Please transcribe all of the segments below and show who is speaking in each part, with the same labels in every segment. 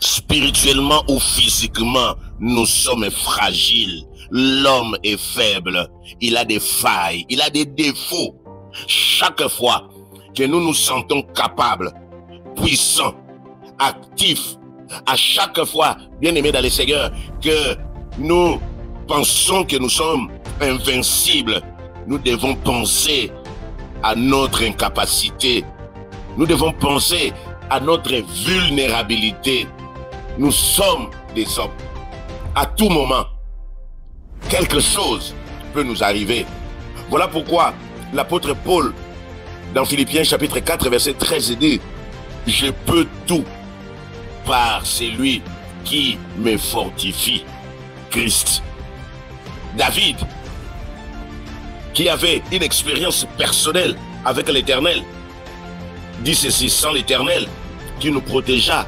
Speaker 1: Spirituellement ou physiquement, nous sommes fragiles. L'homme est faible. Il a des failles, il a des défauts. Chaque fois que nous nous sentons capables, puissants, actifs, à chaque fois, bien-aimés dans le Seigneur, que nous pensons que nous sommes invincibles, nous devons penser à notre incapacité. Nous devons penser à notre vulnérabilité. Nous sommes des hommes. À tout moment, quelque chose peut nous arriver. Voilà pourquoi l'apôtre Paul, dans Philippiens chapitre 4, verset 13, dit « Je peux tout par celui qui me fortifie, Christ. » David, qui avait une expérience personnelle avec l'Éternel, dit ceci: sans l'Éternel qui nous protégea,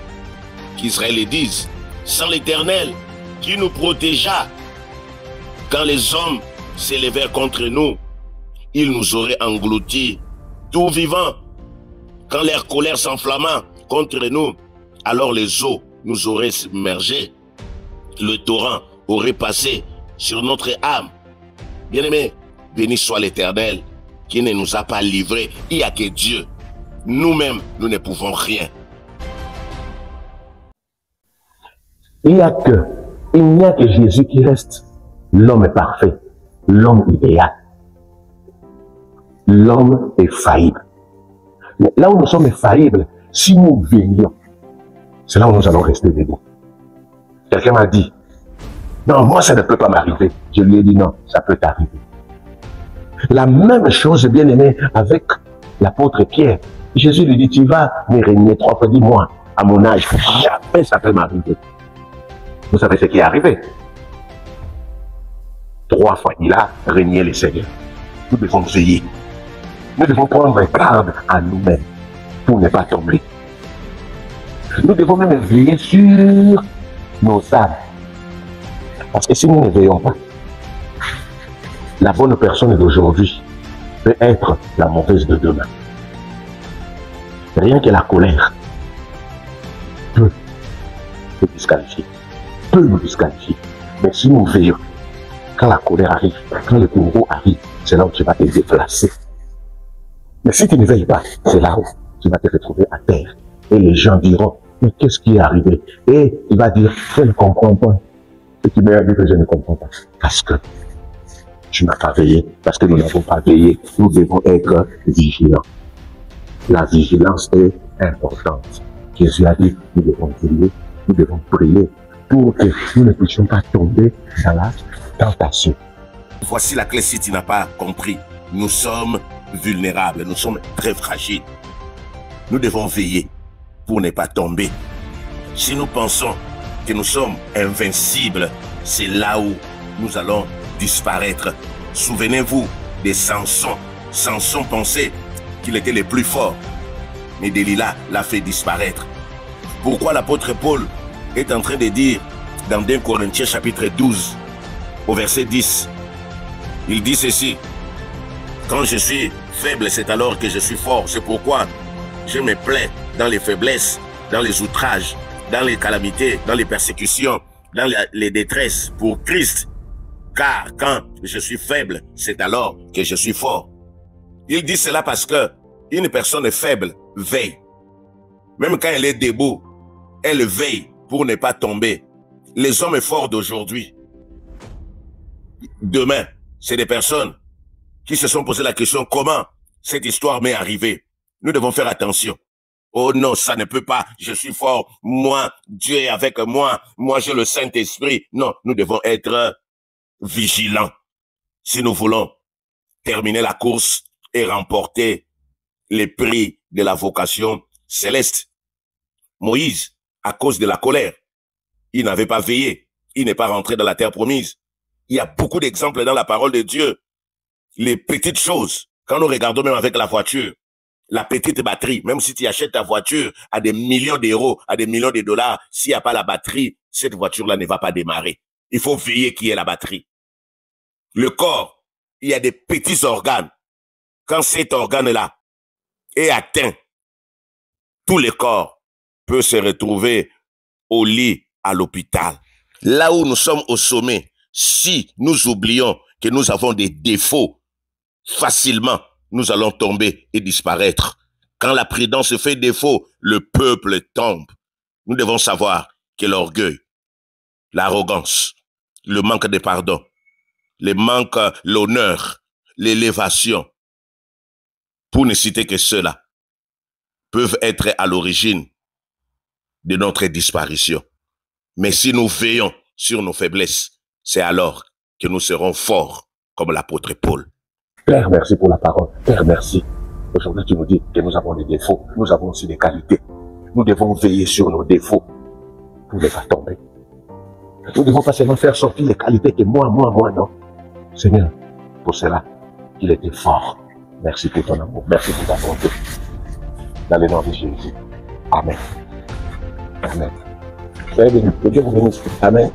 Speaker 1: qu'Israël le dise, sans l'Éternel qui nous protégea, quand les hommes s'élevèrent contre nous, ils nous auraient engloutis tout vivants. Quand leur colère s'enflamma contre nous, alors les eaux nous auraient submergés. Le torrent aurait passé sur notre âme. Bien-aimés, béni soit l'Éternel qui ne nous a pas livrés. Il n'y a que Dieu. Nous-mêmes, nous ne pouvons rien.
Speaker 2: Il n'y a que Jésus qui reste l'homme parfait, l'homme idéal. L'homme est faillible. Mais là où nous sommes faillibles, si nous veillons, c'est là où nous allons rester debout. Quelqu'un m'a dit, non, moi ça ne peut pas m'arriver. Je lui ai dit, non, ça peut t'arriver. La même chose, bien aimé, avec l'apôtre Pierre. Jésus lui dit, tu vas me régner 3 fois, dis-moi, à mon âge, jamais ça peut m'arriver. Vous savez ce qui est arrivé? 3 fois, il a régné le Seigneur. Nous devons veiller. Nous devons prendre garde à nous-mêmes pour ne pas tomber. Nous devons même veiller sur nos âmes. Parce que si nous ne veillons pas, la bonne personne d'aujourd'hui peut être la mauvaise de demain. Rien que la colère peut nous disqualifier. Peut nous disqualifier. Mais si nous veillons, quand la colère arrive, quand le bourreau arrive, c'est là où tu vas te déplacer. Mais si tu ne veilles pas, c'est là où tu vas te retrouver à terre. Et les gens diront, mais qu'est-ce qui est arrivé? Et il va dire, je ne comprends pas. Et tu m'as dit que je ne comprends pas. Parce que tu n'as pas veillé. Parce que nous n'avons pas veillé. Nous devons être vigilants. La vigilance est importante. Jésus a dit, nous devons veiller, nous devons prier pour que nous ne puissions pas tomber dans la tentation.
Speaker 1: Voici la clé si tu n'as pas compris. Nous sommes vulnérables, nous sommes très fragiles. Nous devons veiller pour ne pas tomber. Si nous pensons que nous sommes invincibles, c'est là où nous allons disparaître. Souvenez-vous de Samson. Samson pensait qu'il était le plus fort, mais Delilah l'a fait disparaître. Pourquoi l'apôtre Paul est en train de dire dans 2 Corinthiens chapitre 12, au verset 10, il dit ceci: quand je suis faible, c'est alors que je suis fort. C'est pourquoi je me plais dans les faiblesses, dans les outrages, dans les calamités, dans les persécutions, dans les détresses pour Christ. Car quand je suis faible, c'est alors que je suis fort. Il dit cela parce que une personne faible veille. Même quand elle est debout, elle veille pour ne pas tomber. Les hommes forts d'aujourd'hui, demain, c'est des personnes qui se sont posé la question, comment cette histoire m'est arrivée? Nous devons faire attention. Oh non, ça ne peut pas, je suis fort, moi, Dieu est avec moi, moi j'ai le Saint-Esprit. Non, nous devons être vigilants si nous voulons terminer la course et remporter les prix de la vocation céleste. Moïse, à cause de la colère, il n'avait pas veillé, il n'est pas rentré dans la terre promise. Il y a beaucoup d'exemples dans la parole de Dieu. Les petites choses, quand nous regardons même avec la voiture, la petite batterie, même si tu achètes ta voiture à des millions d'euros, à des millions de dollars, s'il n'y a pas la batterie, cette voiture-là ne va pas démarrer. Il faut veiller qu'il y ait la batterie. Le corps, il y a des petits organes. Quand cet organe-là est atteint, tout le corps peut se retrouver au lit à l'hôpital. Là où nous sommes au sommet, si nous oublions que nous avons des défauts, facilement, nous allons tomber et disparaître. Quand la prudence fait défaut, le peuple tombe. Nous devons savoir que l'orgueil, l'arrogance, le manque de pardon, le manque, l'honneur, l'élévation, pour ne citer que cela, peuvent être à l'origine de notre disparition. Mais si nous veillons sur nos faiblesses, c'est alors que nous serons forts comme l'apôtre Paul.
Speaker 2: Père, merci pour la parole. Père, merci. Aujourd'hui, tu nous dis que nous avons des défauts. Nous avons aussi des qualités. Nous devons veiller sur nos défauts pour ne pas tomber. Nous ne devons pas seulement faire sortir les qualités que moi, non. Seigneur, pour cela, il était fort. Merci pour ton amour. Merci pour ta bonté. Dans le nom de Jésus. Amen. Amen. Soyez bénis. Que Dieu vous bénisse. Amen.